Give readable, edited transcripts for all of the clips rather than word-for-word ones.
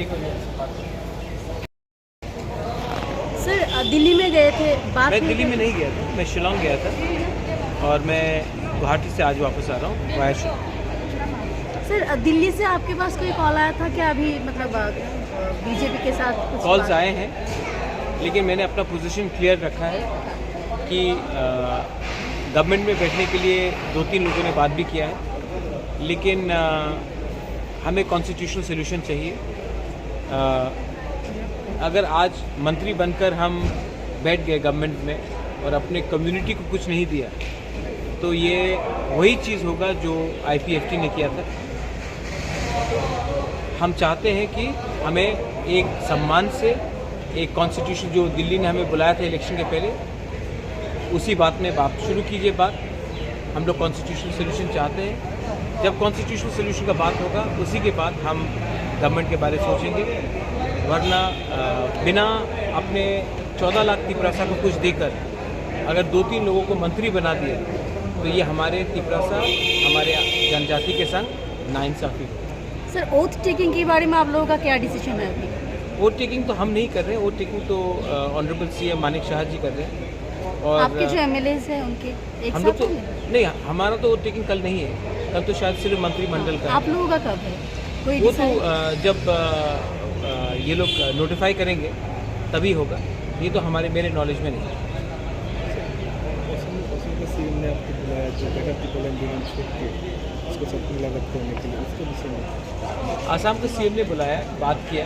ठीक हो गया। सर दिल्ली में गए थे, बात मैं हुई दिल्ली थी? में नहीं गया था, मैं शिलोंग गया था और मैं गुवाहाटी से आज वापस आ रहा हूँ वाया शिलोंग। सर दिल्ली से आपके पास कोई कॉल आया था क्या अभी, मतलब बीजेपी के साथ कुछ कॉल्स बात? आए हैं, लेकिन मैंने अपना पोजीशन क्लियर रखा है कि गवर्नमेंट में बैठने के लिए 2-3 लोगों ने बात भी किया है, लेकिन हमें कॉन्स्टिट्यूशनल सोल्यूशन चाहिए। अगर आज मंत्री बनकर हम बैठ गए गवर्नमेंट में और अपने कम्युनिटी को कुछ नहीं दिया, तो ये वही चीज़ होगा जो IPFT ने किया था। हम चाहते हैं कि हमें एक सम्मान से एक कॉन्स्टिट्यूशन, जो दिल्ली ने हमें बुलाया था इलेक्शन के पहले, उसी बात में बात शुरू कीजिए। बात हम लोग कॉन्स्टिट्यूशनल सोल्यूशन चाहते हैं। जब कॉन्स्टिट्यूशनल सोल्यूशन का बात होगा, उसी के बाद हम गवर्नमेंट के बारे में सोचेंगे, वरना बिना अपने 14 लाख तिपरासा को कुछ देकर अगर 2-3 लोगों को मंत्री बना दिया, तो ये हमारे तिपरासा, हमारे जनजाति के संग नाइंसाफ़ी हो। सर ओथ टेकिंग के बारे में आप लोगों का क्या डिसीजन है अभी? वोट टेकिंग तो हम नहीं कर रहे हैं, वोट टेकिंग तो ऑनरेबल CM मानिक शाह जी कर रहे हैं। और आपके जो MLAs हैं उनके एक हम लोग साथ तो होंगे? नहीं, हमारा तो वोट टेकिंग कल नहीं है, कल तो शायद सिर्फ मंत्रिमंडल का आप है। लोगों का कब है कोई वो तो decide? जब ये लोग नोटिफाई करेंगे तभी होगा, ये तो मेरे नॉलेज में नहीं है। सीएम ने आपको बुलाया जो बेटा अंजुमन छोड़ के उसको सबको लागत करने के लिए, उसको विषय में आसाम के CM ने बुलाया, बात किया।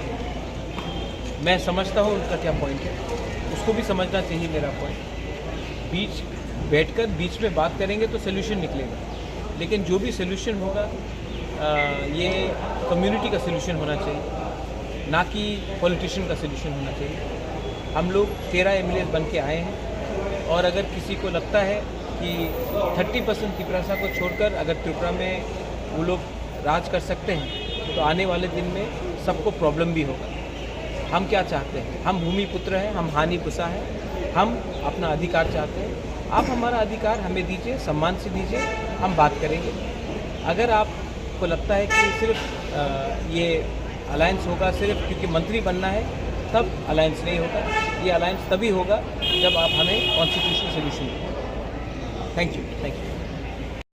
मैं समझता हूँ उनका क्या पॉइंट है, उसको भी समझना चाहिए मेरा पॉइंट। बैठकर बीच में बात करेंगे तो सोल्यूशन निकलेगा, लेकिन जो भी सोल्यूशन होगा ये कम्युनिटी का सोल्यूशन होना चाहिए, ना कि पॉलिटिशियन का सोल्यूशन होना चाहिए। हम लोग 13 MLAs बन के आए हैं, और अगर किसी को लगता है कि 30% तिपरासा को छोड़कर अगर त्रिपुरा में वो लोग राज कर सकते हैं, तो आने वाले दिन में सबको प्रॉब्लम भी होगा। हम क्या चाहते हैं? हम भूमि पुत्र हैं, हम हानि पुसा हैं, हम अपना अधिकार चाहते हैं। आप हमारा अधिकार हमें दीजिए, सम्मान से दीजिए, हम बात करेंगे। अगर आपको लगता है कि सिर्फ ये अलायंस होगा सिर्फ क्योंकि मंत्री बनना है, तब अलायंस नहीं होगा। ये अलायंस तभी होगा जब आप हमें कॉन्स्टिट्यूशनल सोल्यूशन दें। Thank you.